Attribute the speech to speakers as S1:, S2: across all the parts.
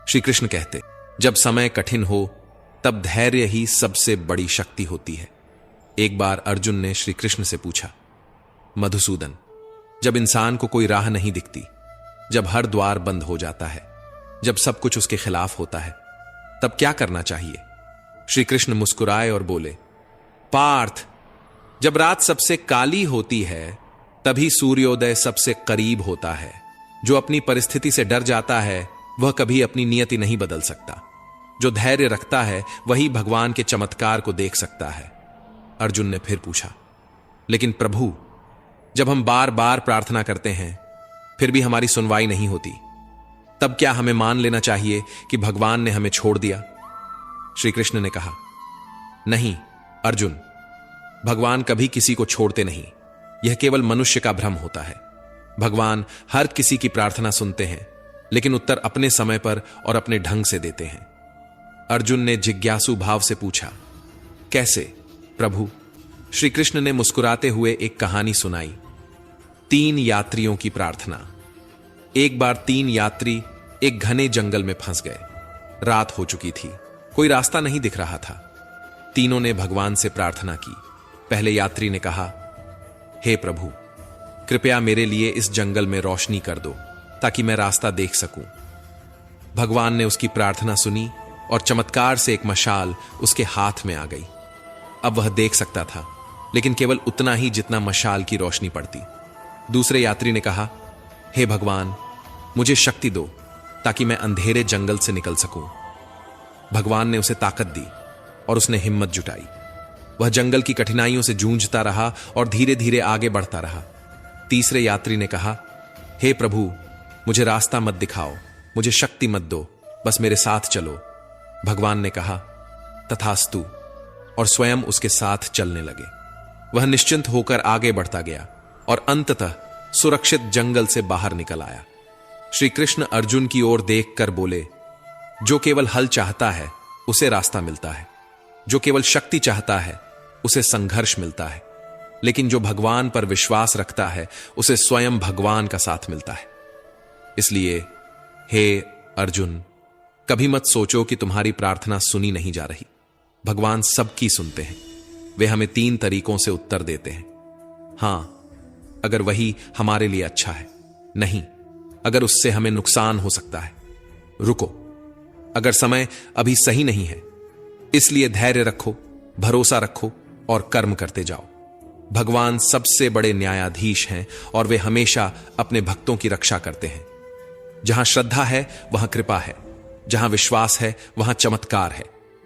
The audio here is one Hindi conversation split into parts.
S1: श्री कृष्ण कहते, जब समय कठिन हो तब धैर्य ही सबसे बड़ी शक्ति होती है। एक बार अर्जुन ने श्री कृष्ण से पूछा, मधुसूदन, जब इंसान को कोई राह नहीं दिखती, जब हर द्वार बंद हो जाता है, जब सब कुछ उसके खिलाफ होता है, तब क्या करना चाहिए? श्री कृष्ण मुस्कुराए और बोले, पार्थ, जब रात सबसे काली होती है तभी सूर्योदय सबसे करीब होता है। जो अपनी परिस्थिति से डर जाता है वह कभी अपनी नियति नहीं बदल सकता। जो धैर्य रखता है वही भगवान के चमत्कार को देख सकता है। अर्जुन ने फिर पूछा, लेकिन प्रभु, जब हम बार बार प्रार्थना करते हैं फिर भी हमारी सुनवाई नहीं होती, तब क्या हमें मान लेना चाहिए कि भगवान ने हमें छोड़ दिया? श्री कृष्ण ने कहा, नहीं अर्जुन, भगवान कभी किसी को छोड़ते नहीं। यह केवल मनुष्य का भ्रम होता है। भगवान हर किसी की प्रार्थना सुनते हैं, लेकिन उत्तर अपने समय पर और अपने ढंग से देते हैं। अर्जुन ने जिज्ञासु भाव से पूछा, कैसे प्रभु? श्री कृष्ण ने मुस्कुराते हुए एक कहानी सुनाई। 3 यात्रियों की प्रार्थना। एक बार 3 यात्री एक घने जंगल में फंस गए। रात हो चुकी थी, कोई रास्ता नहीं दिख रहा था। तीनों ने भगवान से प्रार्थना की। पहले यात्री ने कहा, हे प्रभु, कृपया मेरे लिए इस जंगल में रोशनी कर दो ताकि मैं रास्ता देख सकूं। भगवान ने उसकी प्रार्थना सुनी और चमत्कार से एक मशाल उसके हाथ में आ गई। अब वह देख सकता था, लेकिन केवल उतना ही जितना मशाल की रोशनी पड़ती। दूसरे यात्री ने कहा, हे भगवान, मुझे शक्ति दो ताकि मैं अंधेरे जंगल से निकल सकूं। भगवान ने उसे ताकत दी और उसने हिम्मत जुटाई। वह जंगल की कठिनाइयों से जूझता रहा और धीरे धीरे आगे बढ़ता रहा। तीसरे यात्री ने कहा, हे प्रभु, मुझे रास्ता मत दिखाओ, मुझे शक्ति मत दो, बस मेरे साथ चलो। भगवान ने कहा, तथास्तु, और स्वयं उसके साथ चलने लगे। वह निश्चिंत होकर आगे बढ़ता गया और अंततः सुरक्षित जंगल से बाहर निकल आया। श्री कृष्ण अर्जुन की ओर देखकर बोले, जो केवल हल चाहता है उसे रास्ता मिलता है, जो केवल शक्ति चाहता है उसे संघर्ष मिलता है, लेकिन जो भगवान पर विश्वास रखता है उसे स्वयं भगवान का साथ मिलता है। इसलिए हे अर्जुन, कभी मत सोचो कि तुम्हारी प्रार्थना सुनी नहीं जा रही। भगवान सबकी सुनते हैं। वे हमें 3 तरीकों से उत्तर देते हैं। हां, अगर वही हमारे लिए अच्छा है, नहीं अगर उससे हमें नुकसान हो सकता है, रुको अगर समय अभी सही नहीं है। इसलिए धैर्य रखो, भरोसा रखो और कर्म करते जाओ। भगवान सबसे बड़े न्यायाधीश हैं और वे हमेशा अपने भक्तों की रक्षा करते हैं। जहां श्रद्धा है वहां कृपा है, जहां विश्वास है वहां चमत्कार है,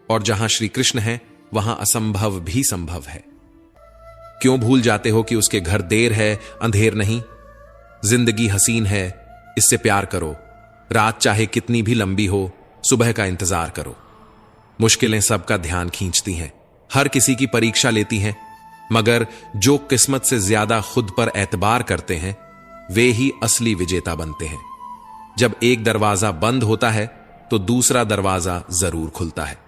S1: और जहां श्री कृष्ण है वहां असंभव भी संभव है। क्यों भूल जाते हो कि उसके घर देर है, अंधेर नहीं? जिंदगी हसीन है, इससे प्यार करो। रात चाहे कितनी भी लंबी हो, सुबह का इंतजार करो। मुश्किलें सबका ध्यान खींचती हैं, हर किसी की परीक्षा लेती हैं, मगर जो किस्मत से ज्यादा खुद पर एतबार करते हैं वे ही असली विजेता बनते हैं। जब एक दरवाजा बंद होता है तो दूसरा दरवाजा जरूर खुलता है,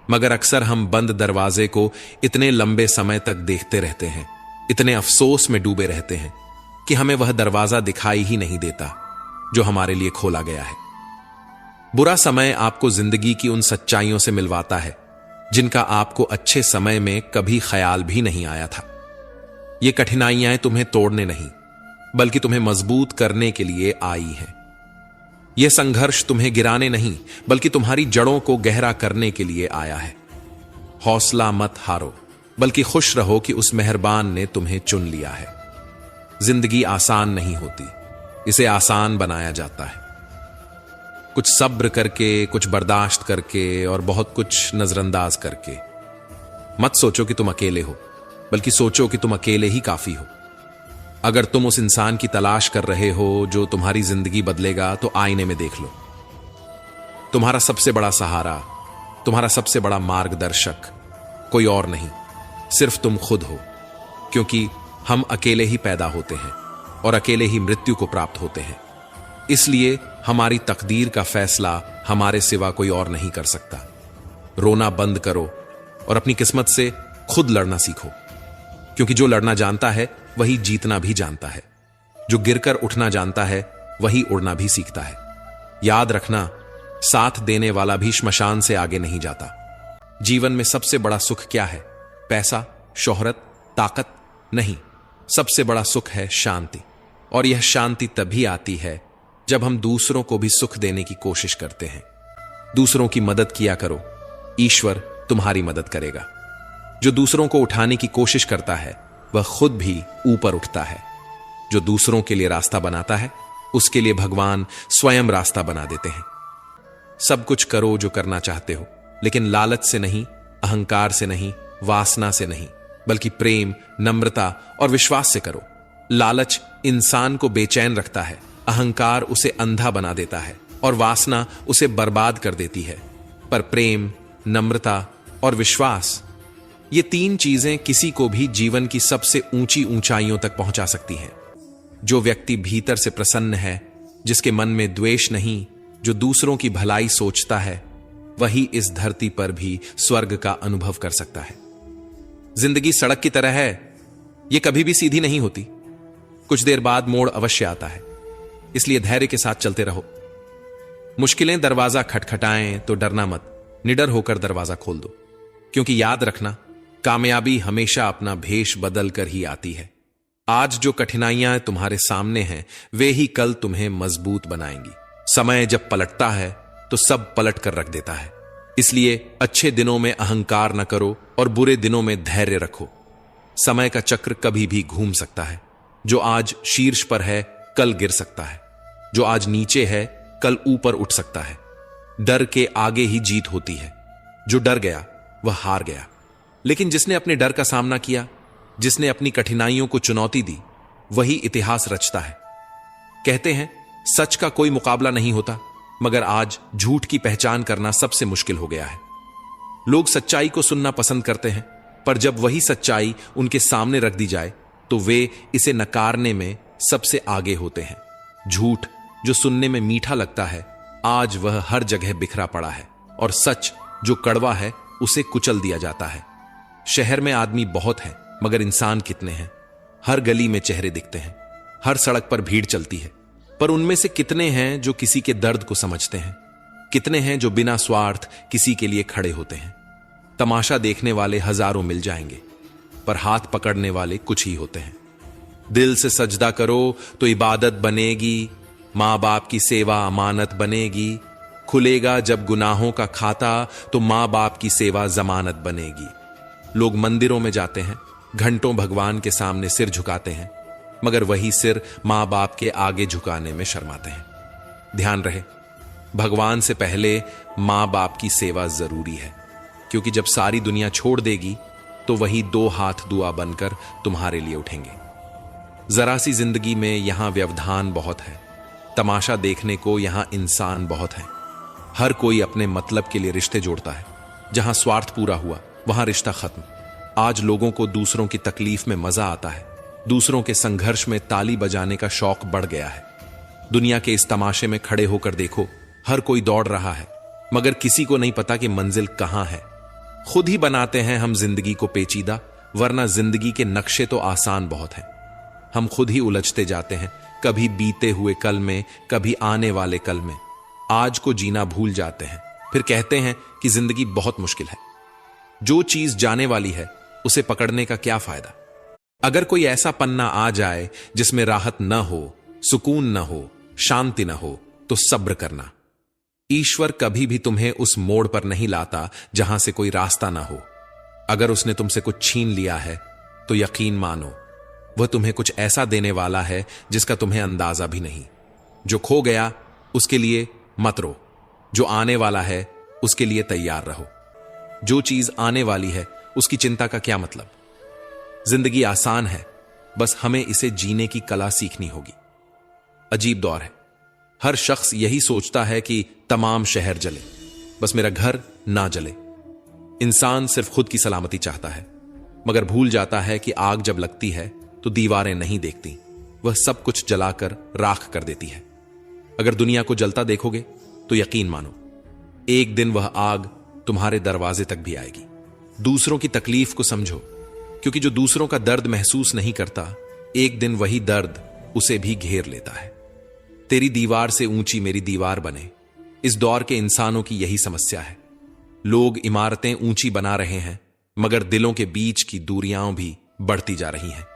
S1: मगर अक्सर हम बंद दरवाजे को इतने लंबे समय तक देखते रहते हैं, इतने अफसोस में डूबे रहते हैं कि हमें वह दरवाजा दिखाई ही नहीं देता जो हमारे लिए खोला गया है। बुरा समय आपको जिंदगी की उन सच्चाइयों से मिलवाता है जिनका आपको अच्छे समय में कभी ख्याल भी नहीं आया था। ये कठिनाइयां तुम्हें तोड़ने नहीं बल्कि तुम्हें मजबूत करने के लिए आई हैं। यह संघर्ष तुम्हें गिराने नहीं बल्कि तुम्हारी जड़ों को गहरा करने के लिए आया है। हौसला मत हारो, बल्कि खुश रहो कि उस मेहरबान ने तुम्हें चुन लिया है। जिंदगी आसान नहीं होती, इसे आसान बनाया जाता है। कुछ सब्र करके, कुछ बर्दाश्त करके और बहुत कुछ नजरअंदाज करके। मत सोचो कि तुम अकेले हो, बल्कि सोचो कि तुम अकेले ही काफी हो। अगर तुम उस इंसान की तलाश कर रहे हो जो तुम्हारी जिंदगी बदलेगा, तो आईने में देख लो। तुम्हारा सबसे बड़ा सहारा, तुम्हारा सबसे बड़ा मार्गदर्शक कोई और नहीं, सिर्फ तुम खुद हो। क्योंकि हम अकेले ही पैदा होते हैं और अकेले ही मृत्यु को प्राप्त होते हैं। इसलिए हमारी तकदीर का फैसला हमारे सिवा कोई और नहीं कर सकता। रोना बंद करो और अपनी किस्मत से खुद लड़ना सीखो, क्योंकि जो लड़ना जानता है वही जीतना भी जानता है। जो गिरकर उठना जानता है वही उड़ना भी सीखता है। याद रखना, साथ देने वाला भी श्मशान से आगे नहीं जाता। जीवन में सबसे बड़ा सुख क्या है? पैसा, शोहरत, ताकत? नहीं, सबसे बड़ा सुख है शांति। और यह शांति तभी आती है जब हम दूसरों को भी सुख देने की कोशिश करते हैं। दूसरों की मदद किया करो, ईश्वर तुम्हारी मदद करेगा। जो दूसरों को उठाने की कोशिश करता है वह खुद भी ऊपर उठता है। जो दूसरों के लिए रास्ता बनाता है उसके लिए भगवान स्वयं रास्ता बना देते हैं। सब कुछ करो जो करना चाहते हो, लेकिन लालच से नहीं, अहंकार से नहीं, वासना से नहीं, बल्कि प्रेम, नम्रता और विश्वास से करो। लालच इंसान को बेचैन रखता है, अहंकार उसे अंधा बना देता है और वासना उसे बर्बाद कर देती है। पर प्रेम, नम्रता और विश्वास, ये तीन चीजें किसी को भी जीवन की सबसे ऊंची ऊंचाइयों तक पहुंचा सकती हैं। जो व्यक्ति भीतर से प्रसन्न है, जिसके मन में द्वेष नहीं, जो दूसरों की भलाई सोचता है, वही इस धरती पर भी स्वर्ग का अनुभव कर सकता है। जिंदगी सड़क की तरह है, यह कभी भी सीधी नहीं होती। कुछ देर बाद मोड़ अवश्य आता है, इसलिए धैर्य के साथ चलते रहो। मुश्किलें दरवाजा खटखटाएं तो डरना मत, निडर होकर दरवाजा खोल दो। क्योंकि याद रखना, कामयाबी हमेशा अपना भेष बदल कर ही आती है। आज जो कठिनाइयां तुम्हारे सामने हैं, वे ही कल तुम्हें मजबूत बनाएंगी। समय जब पलटता है तो सब पलट कर रख देता है। इसलिए अच्छे दिनों में अहंकार न करो और बुरे दिनों में धैर्य रखो। समय का चक्र कभी भी घूम सकता है। जो आज शीर्ष पर है कल गिर सकता है, जो आज नीचे है कल ऊपर उठ सकता है। डर के आगे ही जीत होती है। जो डर गया वह हार गया। लेकिन जिसने अपने डर का सामना किया, जिसने अपनी कठिनाइयों को चुनौती दी, वही इतिहास रचता है। कहते हैं सच का कोई मुकाबला नहीं होता, मगर आज झूठ की पहचान करना सबसे मुश्किल हो गया है। लोग सच्चाई को सुनना पसंद करते हैं, पर जब वही सच्चाई उनके सामने रख दी जाए तो वे इसे नकारने में सबसे आगे होते हैं। झूठ जो सुनने में मीठा लगता है, आज वह हर जगह बिखरा पड़ा है, और सच जो कड़वा है उसे कुचल दिया जाता है। शहर में आदमी बहुत हैं, मगर इंसान कितने हैं? हर गली में चेहरे दिखते हैं, हर सड़क पर भीड़ चलती है, पर उनमें से कितने हैं जो किसी के दर्द को समझते हैं? कितने हैं जो बिना स्वार्थ किसी के लिए खड़े होते हैं? तमाशा देखने वाले हजारों मिल जाएंगे, पर हाथ पकड़ने वाले कुछ ही होते हैं। दिल से सजदा करो तो इबादत बनेगी, मां बाप की सेवा अमानत बनेगी। खुलेगा जब गुनाहों का खाता तो मां बाप की सेवा जमानत बनेगी। लोग मंदिरों में जाते हैं, घंटों भगवान के सामने सिर झुकाते हैं, मगर वही सिर मां बाप के आगे झुकाने में शर्माते हैं। ध्यान रहे, भगवान से पहले मां बाप की सेवा जरूरी है, क्योंकि जब सारी दुनिया छोड़ देगी तो वही दो हाथ दुआ बनकर तुम्हारे लिए उठेंगे। जरा सी जिंदगी में यहां व्यवधान बहुत है, तमाशा देखने को यहां इंसान बहुत है। हर कोई अपने मतलब के लिए रिश्ते जोड़ता है। जहां स्वार्थ पूरा हुआ वहां रिश्ता खत्म। आज लोगों को दूसरों की तकलीफ में मजा आता है, दूसरों के संघर्ष में ताली बजाने का शौक बढ़ गया है। दुनिया के इस तमाशे में खड़े होकर देखो, हर कोई दौड़ रहा है, मगर किसी को नहीं पता कि मंजिल कहां है। खुद ही बनाते हैं हम जिंदगी को पेचीदा, वरना जिंदगी के नक्शे तो आसान बहुत हैं। हम खुद ही उलझते जाते हैं, कभी बीते हुए कल में, कभी आने वाले कल में। आज को जीना भूल जाते हैं, फिर कहते हैं कि जिंदगी बहुत मुश्किल है। जो चीज जाने वाली है उसे पकड़ने का क्या फायदा? अगर कोई ऐसा पन्ना आ जाए जिसमें राहत न हो, सुकून न हो, शांति न हो, तो सब्र करना। ईश्वर कभी भी तुम्हें उस मोड़ पर नहीं लाता जहां से कोई रास्ता ना हो। अगर उसने तुमसे कुछ छीन लिया है तो यकीन मानो, वह तुम्हें कुछ ऐसा देने वाला है जिसका तुम्हें अंदाजा भी नहीं। जो खो गया उसके लिए मत रो, जो आने वाला है उसके लिए तैयार रहो। जो चीज आने वाली है उसकी चिंता का क्या मतलब? जिंदगी आसान है, बस हमें इसे जीने की कला सीखनी होगी। अजीब दौर है, हर शख्स यही सोचता है कि तमाम शहर जले, बस मेरा घर ना जले। इंसान सिर्फ खुद की सलामती चाहता है, मगर भूल जाता है कि आग जब लगती है तो दीवारें नहीं देखती, वह सब कुछ जलाकर राख कर देती है। अगर दुनिया को जलता देखोगे तो यकीन मानो, एक दिन वह आग तुम्हारे दरवाजे तक भी आएगी। दूसरों की तकलीफ को समझो, क्योंकि जो दूसरों का दर्द महसूस नहीं करता, एक दिन वही दर्द उसे भी घेर लेता है। तेरी दीवार से ऊंची मेरी दीवार बने, इस दौर के इंसानों की यही समस्या है। लोग इमारतें ऊंची बना रहे हैं, मगर दिलों के बीच की दूरियां भी बढ़ती जा रही हैं।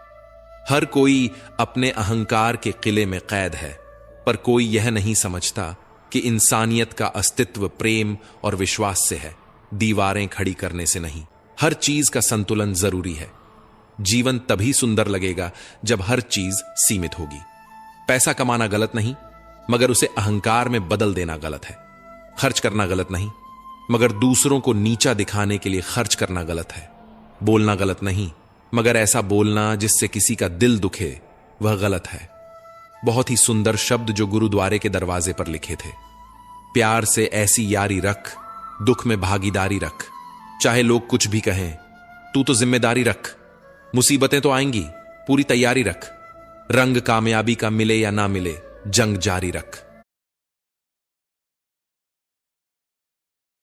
S1: हर कोई अपने अहंकार के किले में कैद है, पर कोई यह नहीं समझता कि इंसानियत का अस्तित्व प्रेम और विश्वास से है, दीवारें खड़ी करने से नहीं। हर चीज का संतुलन जरूरी है। जीवन तभी सुंदर लगेगा जब हर चीज सीमित होगी। पैसा कमाना गलत नहीं, मगर उसे अहंकार में बदल देना गलत है। खर्च करना गलत नहीं, मगर दूसरों को नीचा दिखाने के लिए खर्च करना गलत है। बोलना गलत नहीं, मगर ऐसा बोलना जिससे किसी का दिल दुखे, वह गलत है। बहुत ही सुंदर शब्द जो गुरुद्वारे के दरवाजे पर लिखे थे। प्यार से ऐसी यारी रख, दुख में भागीदारी रख। चाहे लोग कुछ भी कहें, तू तो जिम्मेदारी रख। मुसीबतें तो आएंगी, पूरी तैयारी रख। रंग कामयाबी का मिले या ना मिले, जंग जारी रख।